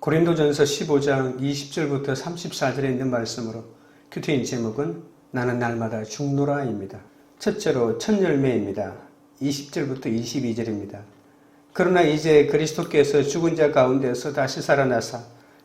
고린도전서 15장 20절부터 34절에 있는 말씀으로 큐티인 제목은 나는 날마다 죽노라입니다. 첫째로 첫 열매입니다. 20절부터 22절입니다. 그러나 이제 그리스도께서 죽은 자 가운데서 다시 살아나사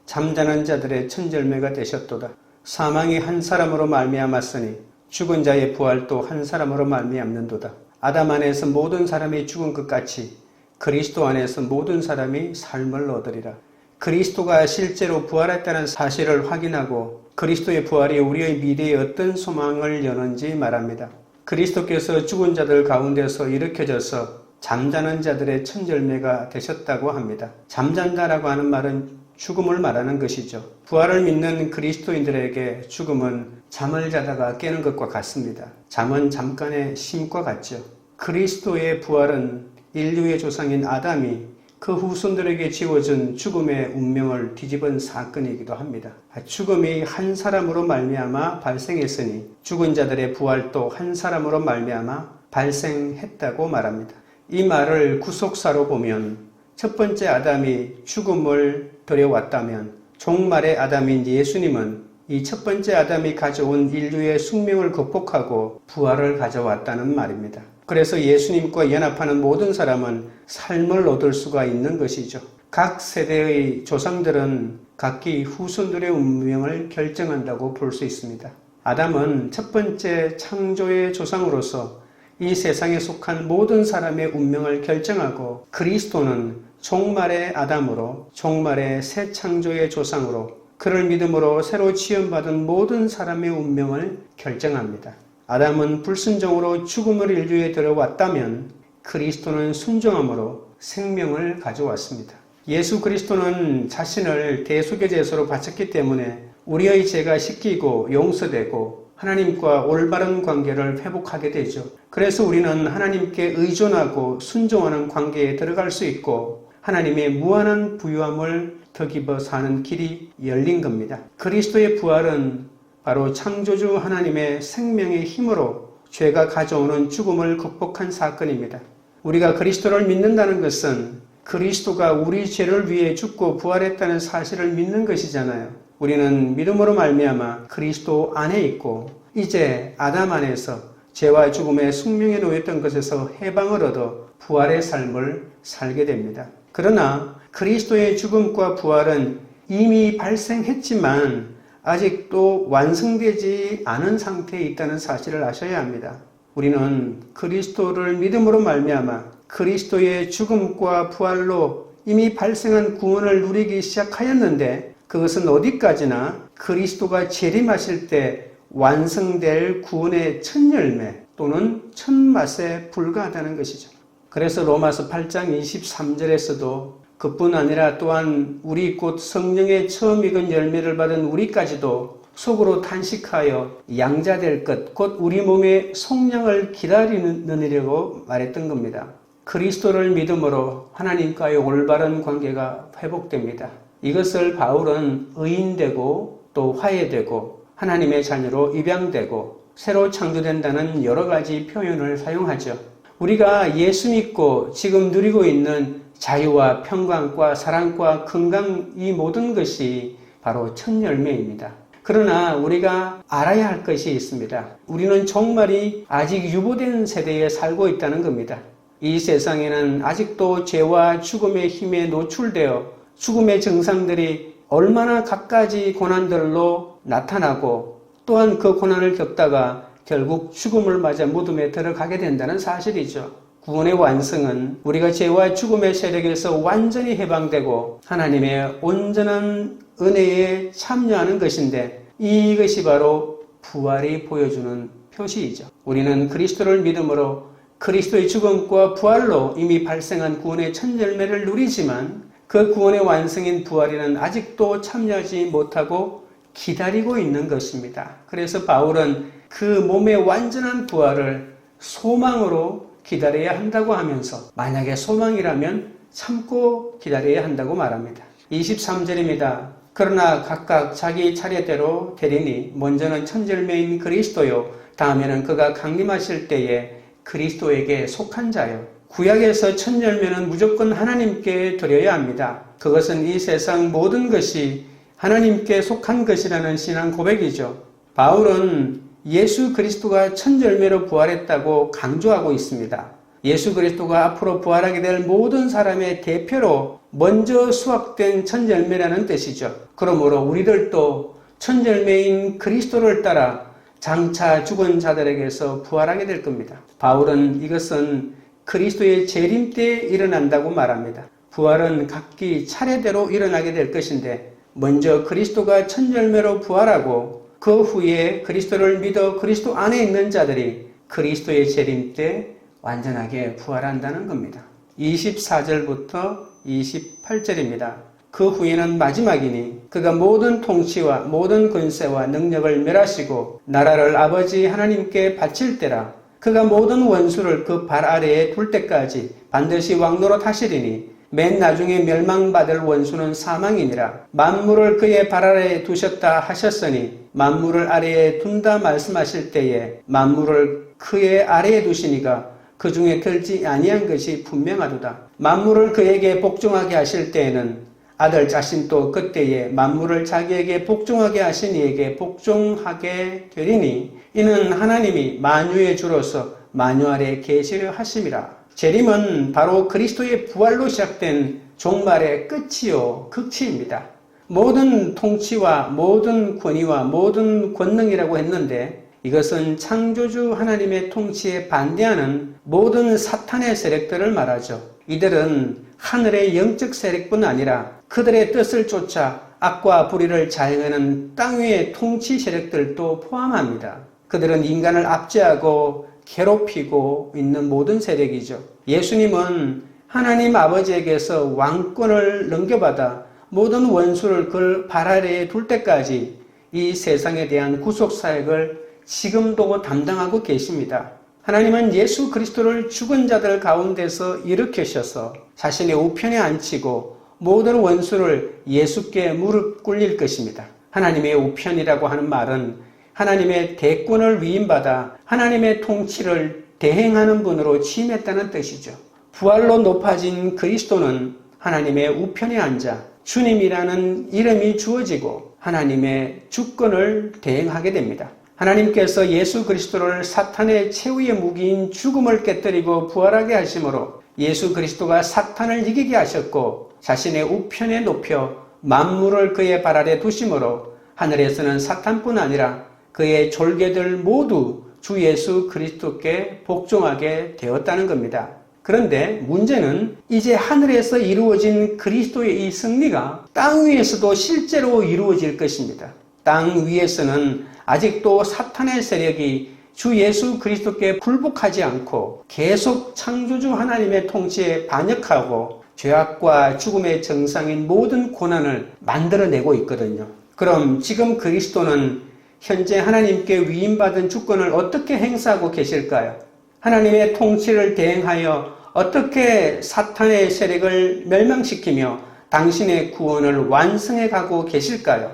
잠자는 자들의 첫 열매가 되셨도다. 사망이 한 사람으로 말미암았으니 죽은 자의 부활도 한 사람으로 말미암는도다. 아담 안에서 모든 사람이 죽은 것 같이 그리스도 안에서 모든 사람이 삶을 얻으리라. 그리스도가 실제로 부활했다는 사실을 확인하고 그리스도의 부활이 우리의 미래에 어떤 소망을 여는지 말합니다. 그리스도께서 죽은 자들 가운데서 일으켜져서 잠자는 자들의 첫 열매가 되셨다고 합니다. 잠잔다라고 하는 말은 죽음을 말하는 것이죠. 부활을 믿는 그리스도인들에게 죽음은 잠을 자다가 깨는 것과 같습니다. 잠은 잠깐의 쉼과 같죠. 그리스도의 부활은 인류의 조상인 아담이 그 후손들에게 지워진 죽음의 운명을 뒤집은 사건이기도 합니다. 죽음이 한 사람으로 말미암아 발생했으니 죽은 자들의 부활도 한 사람으로 말미암아 발생했다고 말합니다. 이 말을 구속사로 보면 첫 번째 아담이 죽음을 들여왔다면 종말의 아담인 예수님은 이 첫 번째 아담이 가져온 인류의 숙명을 극복하고 부활을 가져왔다는 말입니다. 그래서 예수님과 연합하는 모든 사람은 삶을 얻을 수가 있는 것이죠. 각 세대의 조상들은 각기 후손들의 운명을 결정한다고 볼 수 있습니다. 아담은 첫 번째 창조의 조상으로서 이 세상에 속한 모든 사람의 운명을 결정하고 그리스도는 종말의 아담으로 종말의 새 창조의 조상으로 그를 믿음으로 새로 지음받은 모든 사람의 운명을 결정합니다. 아담은 불순종으로 죽음을 인류에 들어왔다면 그리스도는 순종함으로 생명을 가져왔습니다. 예수 그리스도는 자신을 대속의 제사로 바쳤기 때문에 우리의 죄가 씻기고 용서되고 하나님과 올바른 관계를 회복하게 되죠. 그래서 우리는 하나님께 의존하고 순종하는 관계에 들어갈 수 있고 하나님의 무한한 부유함을 덧입어 사는 길이 열린 겁니다. 그리스도의 부활은 바로 창조주 하나님의 생명의 힘으로 죄가 가져오는 죽음을 극복한 사건입니다. 우리가 그리스도를 믿는다는 것은 그리스도가 우리 죄를 위해 죽고 부활했다는 사실을 믿는 것이잖아요. 우리는 믿음으로 말미암아 그리스도 안에 있고 이제 아담 안에서 죄와 죽음의 숙명에 놓였던 것에서 해방을 얻어 부활의 삶을 살게 됩니다. 그러나 그리스도의 죽음과 부활은 이미 발생했지만 아직도 완성되지 않은 상태에 있다는 사실을 아셔야 합니다. 우리는 그리스도를 믿음으로 말미암아 그리스도의 죽음과 부활로 이미 발생한 구원을 누리기 시작하였는데 그것은 어디까지나 그리스도가 재림하실 때 완성될 구원의 첫 열매 또는 첫 맛에 불과하다는 것이죠. 그래서 로마서 8장 23절에서도 그뿐 아니라 또한 우리 곧 성령의 처음 익은 열매를 받은 우리까지도 속으로 탄식하여 양자될 것, 곧 우리 몸의 속량을 기다리느라고 말했던 겁니다. 그리스도를 믿음으로 하나님과의 올바른 관계가 회복됩니다. 이것을 바울은 의인되고 또 화해되고 하나님의 자녀로 입양되고 새로 창조된다는 여러 가지 표현을 사용하죠. 우리가 예수 믿고 지금 누리고 있는 자유와 평강과 사랑과 건강 이 모든 것이 바로 첫 열매입니다. 그러나 우리가 알아야 할 것이 있습니다. 우리는 종말이 아직 유보된 세대에 살고 있다는 겁니다. 이 세상에는 아직도 죄와 죽음의 힘에 노출되어 죽음의 증상들이 얼마나 갖가지 고난들로 나타나고 또한 그 고난을 겪다가 결국 죽음을 맞아 무덤에 들어가게 된다는 사실이죠. 구원의 완성은 우리가 죄와 죽음의 세력에서 완전히 해방되고 하나님의 온전한 은혜에 참여하는 것인데 이것이 바로 부활이 보여주는 표시이죠. 우리는 그리스도를 믿음으로 그리스도의 죽음과 부활로 이미 발생한 구원의 첫 열매를 누리지만 그 구원의 완성인 부활에는 아직도 참여하지 못하고 기다리고 있는 것입니다. 그래서 바울은 그 몸의 완전한 부활을 소망으로 기다려야 한다고 하면서 만약에 소망이라면 참고 기다려야 한다고 말합니다. 23절입니다. 그러나 각각 자기 차례대로 되리니 먼저는 첫 열매인 그리스도요 다음에는 그가 강림하실 때에 그리스도에게 속한 자요 구약에서 첫 열매는 무조건 하나님께 드려야 합니다. 그것은 이 세상 모든 것이 하나님께 속한 것이라는 신앙 고백이죠. 바울은 예수 그리스도가 첫 열매로 부활했다고 강조하고 있습니다. 예수 그리스도가 앞으로 부활하게 될 모든 사람의 대표로 먼저 수확된 첫 열매라는 뜻이죠. 그러므로 우리들도 첫 열매인 그리스도를 따라 장차 죽은 자들에게서 부활하게 될 겁니다. 바울은 이것은 그리스도의 재림 때에 일어난다고 말합니다. 부활은 각기 차례대로 일어나게 될 것인데 먼저 그리스도가 첫 열매로 부활하고 그 후에 그리스도를 믿어 그리스도 안에 있는 자들이 그리스도의 재림 때 완전하게 부활한다는 겁니다. 24절부터 28절입니다. 그 후에는 마지막이니 그가 모든 통치와 모든 권세와 능력을 멸하시고 나라를 아버지 하나님께 바칠 때라. 그가 모든 원수를 그 발 아래에 둘 때까지 반드시 왕노릇 하시리니 맨 나중에 멸망받을 원수는 사망이니라. 만물을 그의 발 아래에 두셨다 하셨으니 만물을 아래에 둔다 말씀하실 때에 만물을 그의 아래에 두시니가 그 중에 들지 아니한 것이 분명하도다. 만물을 그에게 복종하게 하실 때에는 아들 자신도 그때에 만물을 자기에게 복종하게 하신 이에게 복종하게 되리니 이는 하나님이 만유의 주로서 만유 아래 계시려 하심이라. 재림은 바로 그리스도의 부활로 시작된 종말의 끝이요 극치입니다. 모든 통치와 모든 권위와 모든 권능이라고 했는데 이것은 창조주 하나님의 통치에 반대하는 모든 사탄의 세력들을 말하죠. 이들은 하늘의 영적 세력뿐 아니라 그들의 뜻을 쫓아 악과 불의를 자행하는 땅 위의 통치 세력들도 포함합니다. 그들은 인간을 압제하고 괴롭히고 있는 모든 세력이죠. 예수님은 하나님 아버지에게서 왕권을 넘겨받아 모든 원수를 그 발 아래에 둘 때까지 이 세상에 대한 구속사역을 지금도 담당하고 계십니다. 하나님은 예수 그리스도를 죽은 자들 가운데서 일으키셔서 자신의 우편에 앉히고 모든 원수를 예수께 무릎 꿇릴 것입니다. 하나님의 우편이라고 하는 말은 하나님의 대권을 위임받아 하나님의 통치를 대행하는 분으로 취임했다는 뜻이죠. 부활로 높아진 그리스도는 하나님의 우편에 앉아 주님이라는 이름이 주어지고 하나님의 주권을 대행하게 됩니다. 하나님께서 예수 그리스도를 사탄의 최후의 무기인 죽음을 깨뜨리고 부활하게 하심으로 예수 그리스도가 사탄을 이기게 하셨고 자신의 우편에 높여 만물을 그의 발 아래 두심으로 하늘에서는 사탄뿐 아니라 그의 졸개들 모두 주 예수 그리스도께 복종하게 되었다는 겁니다. 그런데 문제는 이제 하늘에서 이루어진 그리스도의 이 승리가 땅 위에서도 실제로 이루어질 것입니다. 땅 위에서는 아직도 사탄의 세력이 주 예수 그리스도께 굴복하지 않고 계속 창조주 하나님의 통치에 반역하고 죄악과 죽음의 정상인 모든 고난을 만들어내고 있거든요. 그럼 지금 그리스도는 현재 하나님께 위임받은 주권을 어떻게 행사하고 계실까요? 하나님의 통치를 대행하여 어떻게 사탄의 세력을 멸망시키며 당신의 구원을 완성해 가고 계실까요?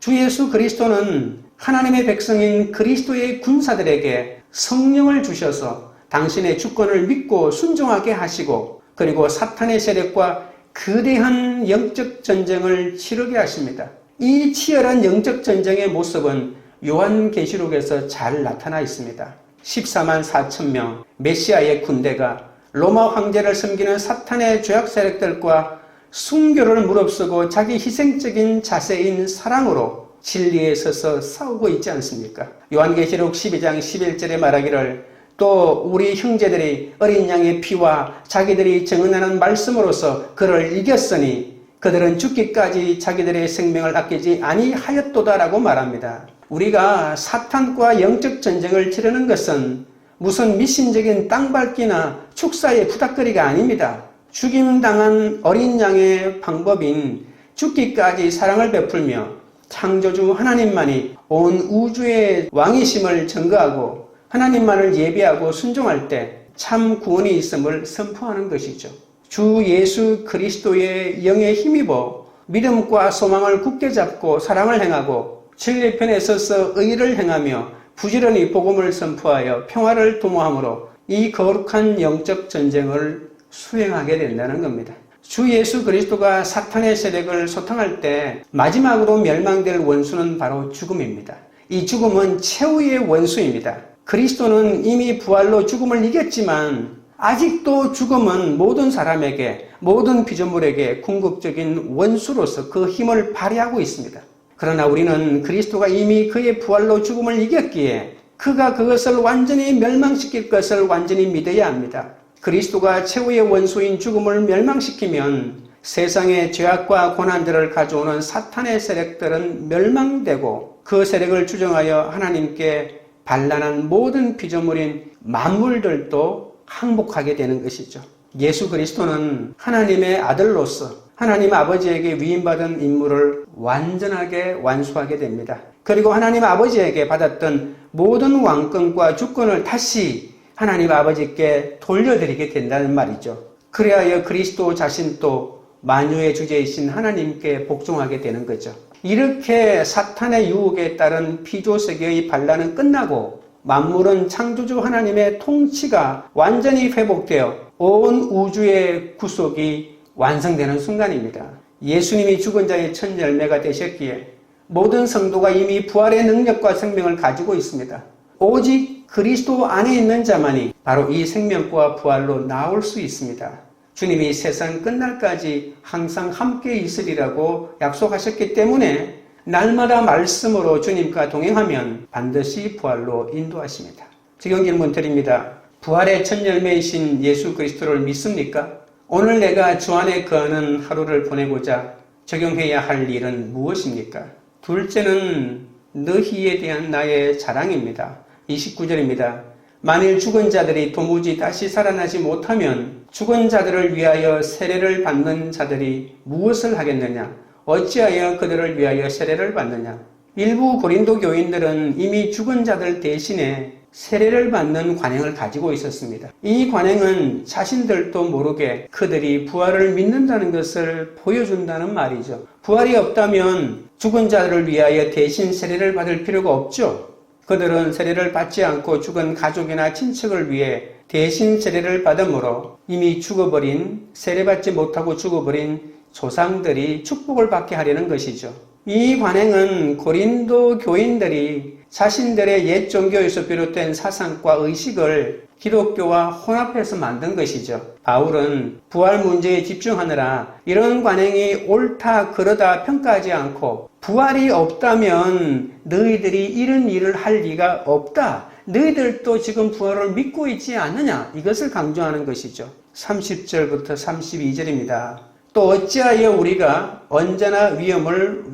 주 예수 그리스도는 하나님의 백성인 그리스도의 군사들에게 성령을 주셔서 당신의 주권을 믿고 순종하게 하시고 그리고 사탄의 세력과 거대한 영적 전쟁을 치르게 하십니다. 이 치열한 영적 전쟁의 모습은 요한계시록에서 잘 나타나 있습니다. 14만 4천 명 메시아의 군대가 로마 황제를 섬기는 사탄의 죄악 세력들과 순교를 무릅쓰고 자기 희생적인 자세인 사랑으로 진리에 서서 싸우고 있지 않습니까? 요한계시록 12장 11절에 말하기를 또 우리 형제들이 어린 양의 피와 자기들이 증언하는 말씀으로서 그를 이겼으니 그들은 죽기까지 자기들의 생명을 아끼지 아니하였도다라고 말합니다. 우리가 사탄과 영적 전쟁을 치르는 것은 무슨 미신적인 땅밟기나 축사의 부닥거리가 아닙니다. 죽임당한 어린 양의 방법인 죽기까지 사랑을 베풀며 창조주 하나님만이 온 우주의 왕이심을 증거하고 하나님만을 예배하고 순종할 때 참 구원이 있음을 선포하는 것이죠. 주 예수 그리스도의 영에 힘입어 믿음과 소망을 굳게 잡고 사랑을 행하고 진리 편에 서서 의를 행하며 부지런히 복음을 선포하여 평화를 도모함으로 이 거룩한 영적 전쟁을 수행하게 된다는 겁니다. 주 예수 그리스도가 사탄의 세력을 소탕할 때 마지막으로 멸망될 원수는 바로 죽음입니다. 이 죽음은 최후의 원수입니다. 그리스도는 이미 부활로 죽음을 이겼지만 아직도 죽음은 모든 사람에게, 모든 피조물에게 궁극적인 원수로서 그 힘을 발휘하고 있습니다. 그러나 우리는 그리스도가 이미 그의 부활로 죽음을 이겼기에 그가 그것을 완전히 멸망시킬 것을 완전히 믿어야 합니다. 그리스도가 최후의 원수인 죽음을 멸망시키면 세상의 죄악과 고난들을 가져오는 사탄의 세력들은 멸망되고 그 세력을 추종하여 하나님께 반란한 모든 피조물인 만물들도 항복하게 되는 것이죠. 예수 그리스도는 하나님의 아들로서 하나님 아버지에게 위임받은 임무를 완전하게 완수하게 됩니다. 그리고 하나님 아버지에게 받았던 모든 왕권과 주권을 다시 하나님 아버지께 돌려드리게 된다는 말이죠. 그래야 그리스도 자신도 만유의 주제이신 하나님께 복종하게 되는 거죠. 이렇게 사탄의 유혹에 따른 피조세계의 반란은 끝나고 만물은 창조주 하나님의 통치가 완전히 회복되어 온 우주의 구속이 완성되는 순간입니다. 예수님이 죽은 자의 첫 열매가 되셨기에 모든 성도가 이미 부활의 능력과 생명을 가지고 있습니다. 오직 그리스도 안에 있는 자만이 바로 이 생명과 부활로 나올 수 있습니다. 주님이 세상 끝날까지 항상 함께 있으리라고 약속하셨기 때문에 날마다 말씀으로 주님과 동행하면 반드시 부활로 인도하십니다. 적용 질문 드립니다. 부활의 첫 열매이신 예수 그리스도를 믿습니까? 오늘 내가 주 안에 거하는 하루를 보내고자 적용해야 할 일은 무엇입니까? 둘째는 너희에 대한 나의 자랑입니다. 29절입니다. 만일 죽은 자들이 도무지 다시 살아나지 못하면 죽은 자들을 위하여 세례를 받는 자들이 무엇을 하겠느냐? 어찌하여 그들을 위하여 세례를 받느냐? 일부 고린도 교인들은 이미 죽은 자들 대신에 세례를 받는 관행을 가지고 있었습니다. 이 관행은 자신들도 모르게 그들이 부활을 믿는다는 것을 보여준다는 말이죠. 부활이 없다면 죽은 자들을 위하여 대신 세례를 받을 필요가 없죠. 그들은 세례를 받지 않고 죽은 가족이나 친척을 위해 대신 세례를 받음으로 이미 죽어버린, 세례받지 못하고 죽어버린 조상들이 축복을 받게 하려는 것이죠. 이 관행은 고린도 교인들이 자신들의 옛 종교에서 비롯된 사상과 의식을 기독교와 혼합해서 만든 것이죠. 바울은 부활 문제에 집중하느라 이런 관행이 옳다 그러다 평가하지 않고 부활이 없다면 너희들이 이런 일을 할 리가 없다. 너희들도 지금 부활을 믿고 있지 않느냐. 이것을 강조하는 것이죠. 30절부터 32절입니다. 또 어찌하여 우리가 언제나 위험을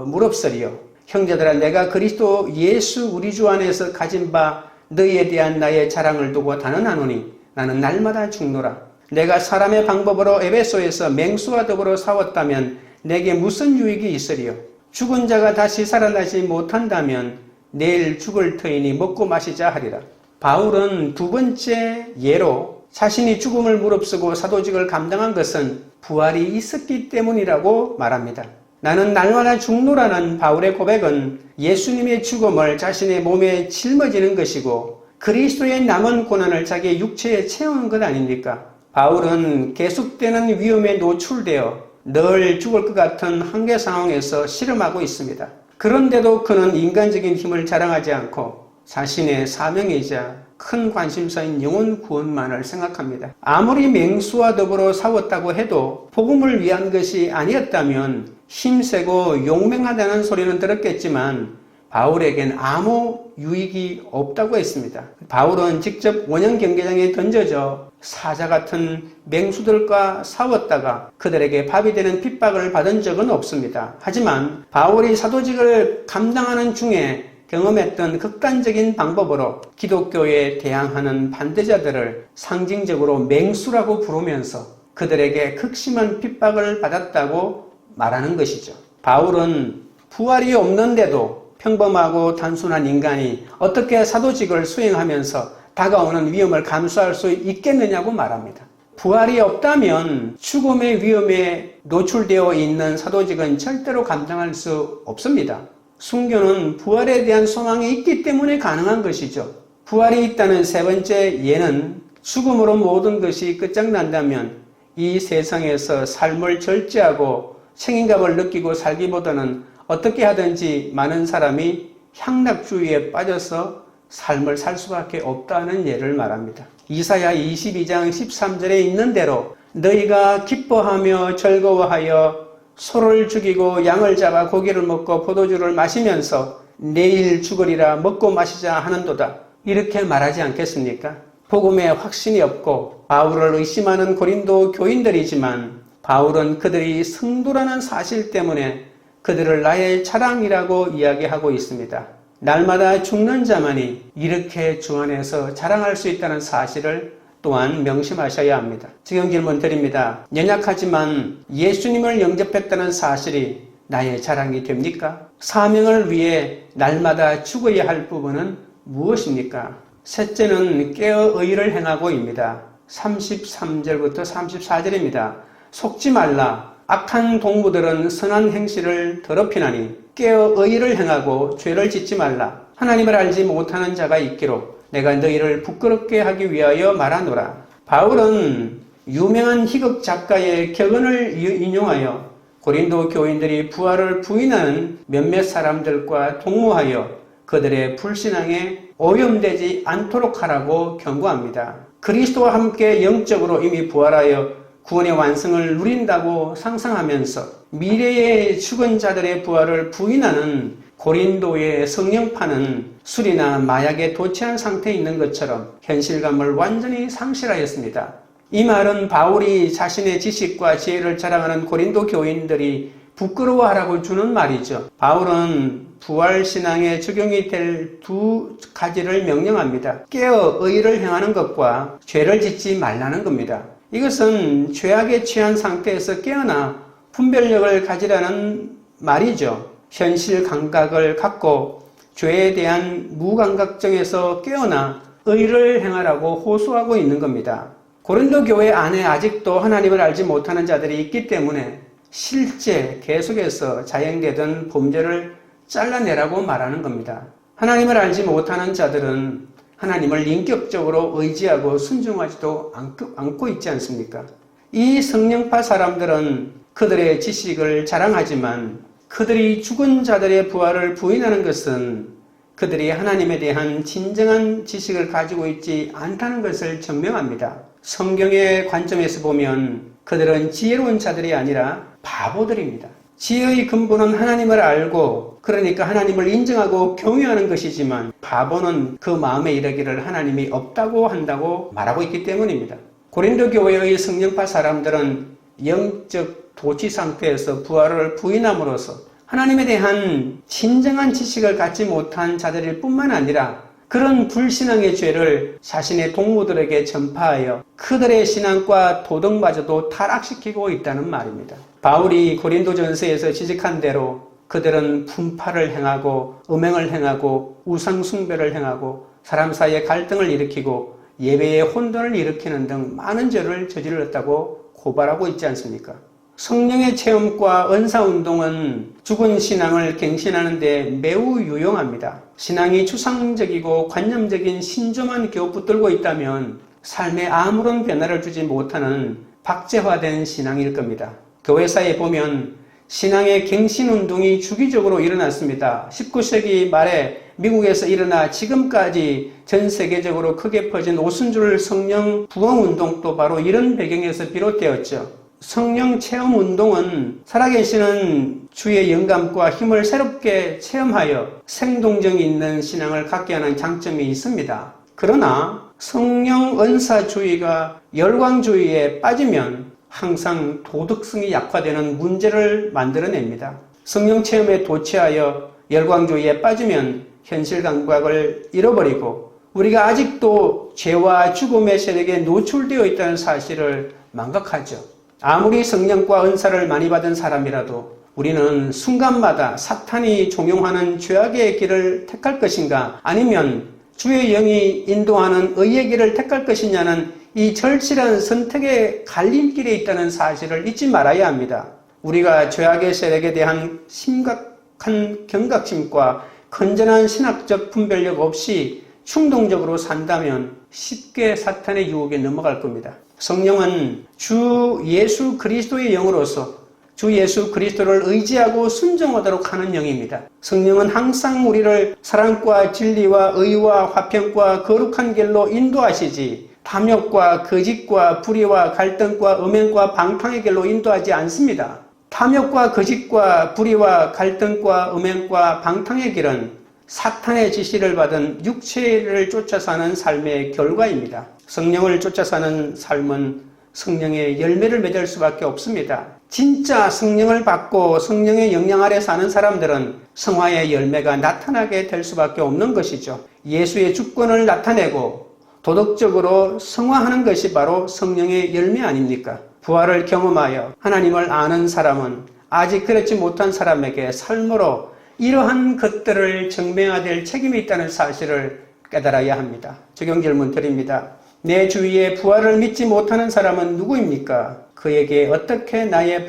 무릅쓰리요. 형제들아 내가 그리스도 예수 우리 주 안에서 가진 바 너희에 대한 나의 자랑을 두고 단언하노니 나는 날마다 죽노라. 내가 사람의 방법으로 에베소에서 맹수와 더불어 싸웠다면 내게 무슨 유익이 있으리요. 죽은 자가 다시 살아나지 못한다면 내일 죽을 터이니 먹고 마시자 하리라. 바울은 두 번째 예로 자신이 죽음을 무릅쓰고 사도직을 감당한 것은 부활이 있었기 때문이라고 말합니다. 나는 날마다 죽노라는 바울의 고백은 예수님의 죽음을 자신의 몸에 짊어지는 것이고 그리스도의 남은 고난을 자기의 육체에 채우는 것 아닙니까? 바울은 계속되는 위험에 노출되어 늘 죽을 것 같은 한계 상황에서 씨름하고 있습니다. 그런데도 그는 인간적인 힘을 자랑하지 않고 자신의 사명이자 큰 관심사인 영혼 구원만을 생각합니다. 아무리 맹수와 더불어 싸웠다고 해도 복음을 위한 것이 아니었다면 힘세고 용맹하다는 소리는 들었겠지만 바울에겐 아무 유익이 없다고 했습니다. 바울은 직접 원형 경계장에 던져져 사자 같은 맹수들과 싸웠다가 그들에게 밥이 되는 핍박을 받은 적은 없습니다. 하지만 바울이 사도직을 감당하는 중에 경험했던 극단적인 방법으로 기독교에 대항하는 반대자들을 상징적으로 맹수라고 부르면서 그들에게 극심한 핍박을 받았다고 말하는 것이죠. 바울은 부활이 없는데도 평범하고 단순한 인간이 어떻게 사도직을 수행하면서 다가오는 위험을 감수할 수 있겠느냐고 말합니다. 부활이 없다면 죽음의 위험에 노출되어 있는 사도직은 절대로 감당할 수 없습니다. 순교는 부활에 대한 소망이 있기 때문에 가능한 것이죠. 부활이 있다는 세 번째 예는 죽음으로 모든 것이 끝장난다면 이 세상에서 삶을 절제하고 책임감을 느끼고 살기보다는 어떻게 하든지 많은 사람이 향락주의에 빠져서 삶을 살 수밖에 없다는 예를 말합니다. 이사야 22장 13절에 있는 대로 너희가 기뻐하며 즐거워하여 소를 죽이고 양을 잡아 고기를 먹고 포도주를 마시면서 내일 죽으리라 먹고 마시자 하는도다. 이렇게 말하지 않겠습니까? 복음에 확신이 없고 바울을 의심하는 고린도 교인들이지만 바울은 그들이 성도라는 사실 때문에 그들을 나의 자랑이라고 이야기하고 있습니다. 날마다 죽는 자만이 이렇게 주 안에서 자랑할 수 있다는 사실을 또한 명심하셔야 합니다. 지금 질문 드립니다. 연약하지만 예수님을 영접했다는 사실이 나의 자랑이 됩니까? 사명을 위해 날마다 죽어야 할 부분은 무엇입니까? 셋째는 깨어 의를 행하고입니다. 33절부터 34절입니다. 속지 말라. 악한 동무들은 선한 행실을 더럽히나니 깨어 의를 행하고 죄를 짓지 말라. 하나님을 알지 못하는 자가 있기로 내가 너희를 부끄럽게 하기 위하여 말하노라. 바울은 유명한 희극 작가의 격언을 인용하여 고린도 교인들이 부활을 부인하는 몇몇 사람들과 동무하여 그들의 불신앙에 오염되지 않도록 하라고 경고합니다. 그리스도와 함께 영적으로 이미 부활하여 구원의 완성을 누린다고 상상하면서 미래의 죽은 자들의 부활을 부인하는 고린도의 성령파는 술이나 마약에 도취한 상태에 있는 것처럼 현실감을 완전히 상실하였습니다. 이 말은 바울이 자신의 지식과 지혜를 자랑하는 고린도 교인들이 부끄러워하라고 주는 말이죠. 바울은 부활신앙에 적용이 될 두 가지를 명령합니다. 깨어 의를 행하는 것과 죄를 짓지 말라는 겁니다. 이것은 죄악에 취한 상태에서 깨어나 분별력을 가지라는 말이죠. 현실 감각을 갖고 죄에 대한 무감각증에서 깨어나 의를 행하라고 호소하고 있는 겁니다. 고린도 교회 안에 아직도 하나님을 알지 못하는 자들이 있기 때문에 실제 계속해서 자행되던 범죄를 잘라내라고 말하는 겁니다. 하나님을 알지 못하는 자들은 하나님을 인격적으로 의지하고 순종하지도 않고 있지 않습니까? 이 성령파 사람들은 그들의 지식을 자랑하지만 그들이 죽은 자들의 부활을 부인하는 것은 그들이 하나님에 대한 진정한 지식을 가지고 있지 않다는 것을 증명합니다. 성경의 관점에서 보면 그들은 지혜로운 자들이 아니라 바보들입니다. 지혜의 근본은 하나님을 알고 그러니까 하나님을 인정하고 경외하는 것이지만 바보는 그 마음에 이르기를 하나님이 없다고 한다고 말하고 있기 때문입니다. 고린도 교회의 성령파 사람들은 영적 도취 상태에서 부활을 부인함으로써 하나님에 대한 진정한 지식을 갖지 못한 자들일 뿐만 아니라 그런 불신앙의 죄를 자신의 동무들에게 전파하여 그들의 신앙과 도덕마저도 타락시키고 있다는 말입니다. 바울이 고린도전서에서 지적한 대로 그들은 분파를 행하고 음행을 행하고 우상숭배를 행하고 사람 사이에 갈등을 일으키고 예배에 혼돈을 일으키는 등 많은 죄를 저질렀다고 고발하고 있지 않습니까? 성령의 체험과 은사운동은 죽은 신앙을 갱신하는 데 매우 유용합니다. 신앙이 추상적이고 관념적인 신조만 겨우 붙들고 있다면 삶에 아무런 변화를 주지 못하는 박제화된 신앙일 겁니다. 교회사에 보면 신앙의 갱신운동이 주기적으로 일어났습니다. 19세기 말에 미국에서 일어나 지금까지 전 세계적으로 크게 퍼진 오순절 성령 부흥운동도 바로 이런 배경에서 비롯되었죠. 성령 체험 운동은 살아계시는 주의 영감과 힘을 새롭게 체험하여 생동정이 있는 신앙을 갖게 하는 장점이 있습니다. 그러나 성령 은사주의가 열광주의에 빠지면 항상 도덕성이 약화되는 문제를 만들어냅니다. 성령 체험에 도취하여 열광주의에 빠지면 현실 감각을 잃어버리고 우리가 아직도 죄와 죽음의 세력에 노출되어 있다는 사실을 망각하죠. 아무리 성령과 은사를 많이 받은 사람이라도 우리는 순간마다 사탄이 종용하는 죄악의 길을 택할 것인가 아니면 주의 영이 인도하는 의의 길을 택할 것이냐는 이 절실한 선택의 갈림길에 있다는 사실을 잊지 말아야 합니다. 우리가 죄악의 세력에 대한 심각한 경각심과 건전한 신학적 분별력 없이 충동적으로 산다면 쉽게 사탄의 유혹에 넘어갈 겁니다. 성령은 주 예수 그리스도의 영으로서 주 예수 그리스도를 의지하고 순종하도록 하는 영입니다. 성령은 항상 우리를 사랑과 진리와 의와 화평과 거룩한 길로 인도하시지 탐욕과 거짓과 불의와 갈등과 음행과 방탕의 길로 인도하지 않습니다. 탐욕과 거짓과 불의와 갈등과 음행과 방탕의 길은 사탄의 지시를 받은 육체를 쫓아 사는 삶의 결과입니다. 성령을 쫓아 사는 삶은 성령의 열매를 맺을 수밖에 없습니다. 진짜 성령을 받고 성령의 영향 아래 사는 사람들은 성화의 열매가 나타나게 될 수밖에 없는 것이죠. 예수의 주권을 나타내고 도덕적으로 성화하는 것이 바로 성령의 열매 아닙니까? 부활을 경험하여 하나님을 아는 사람은 아직 그렇지 못한 사람에게 삶으로 이러한 것들을 증명해야 될 책임이 있다는 사실을 깨달아야 합니다. 적용 질문 드립니다. 내 주위에 부활을 믿지 못하는 사람은 누구입니까? 그에게 어떻게 나의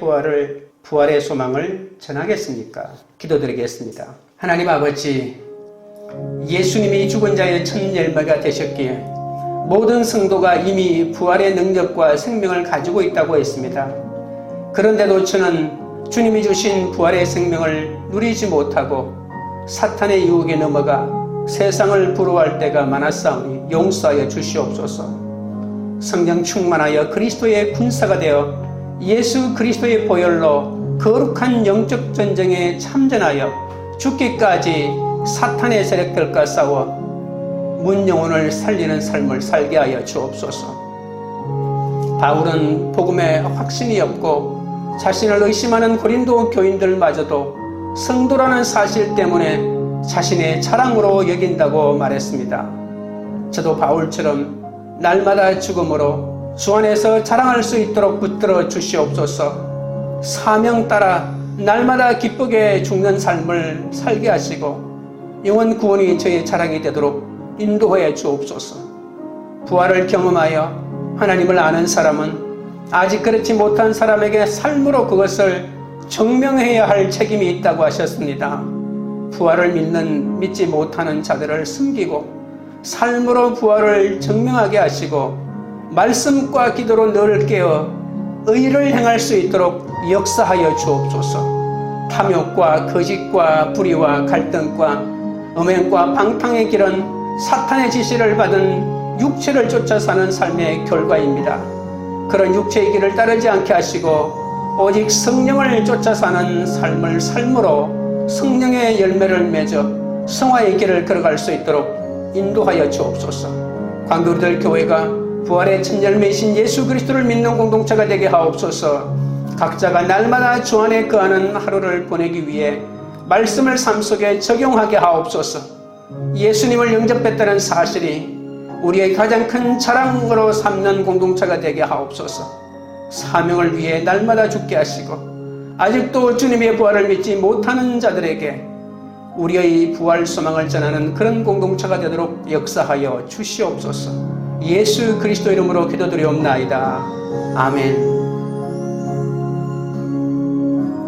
부활의 소망을 전하겠습니까? 기도드리겠습니다. 하나님 아버지, 예수님이 죽은 자의 첫 열매가 되셨기에 모든 성도가 이미 부활의 능력과 생명을 가지고 있다고 했습니다. 그런데도 저는 주님이 주신 부활의 생명을 누리지 못하고 사탄의 유혹에 넘어가 세상을 부러워할 때가 많았사오니 용서하여 주시옵소서. 성령 충만하여 그리스도의 군사가 되어 예수 그리스도의 보혈로 거룩한 영적 전쟁에 참전하여 죽기까지 사탄의 세력들과 싸워 문 영혼을 살리는 삶을 살게 하여 주옵소서. 바울은 복음에 확신이 없고 자신을 의심하는 고린도 교인들마저도 성도라는 사실 때문에 자신의 자랑으로 여긴다고 말했습니다. 저도 바울처럼 날마다 죽음으로 주 안에서 자랑할 수 있도록 붙들어 주시옵소서. 사명 따라 날마다 기쁘게 죽는 삶을 살게 하시고 영원 구원이 저의 자랑이 되도록 인도해 주옵소서. 부활을 경험하여 하나님을 아는 사람은 아직 그렇지 못한 사람에게 삶으로 그것을 증명해야 할 책임이 있다고 하셨습니다. 부활을 믿지 못하는 자들을 숨기고 삶으로 부활을 증명하게 하시고 말씀과 기도로 늘 깨어 의를 행할 수 있도록 역사하여 주옵소서. 탐욕과 거짓과 불의와 갈등과 음행과 방탕의 길은 사탄의 지시를 받은 육체를 쫓아 사는 삶의 결과입니다. 그런 육체의 길을 따르지 않게 하시고 오직 성령을 쫓아 사는 삶을 삶으로 성령의 열매를 맺어 성화의 길을 걸어갈 수 있도록 인도하여 주옵소서. 광교리들 교회가 부활의 첫 열매이신 예수 그리스도를 믿는 공동체가 되게 하옵소서. 각자가 날마다 주 안에 거하는 하루를 보내기 위해 말씀을 삶 속에 적용하게 하옵소서. 예수님을 영접했다는 사실이 우리의 가장 큰 자랑으로 삼는 공동체가 되게 하옵소서. 사명을 위해 날마다 죽게 하시고 아직도 주님의 부활을 믿지 못하는 자들에게 우리의 부활 소망을 전하는 그런 공동체가 되도록 역사하여 주시옵소서. 예수 그리스도 이름으로 기도드리옵나이다. 아멘.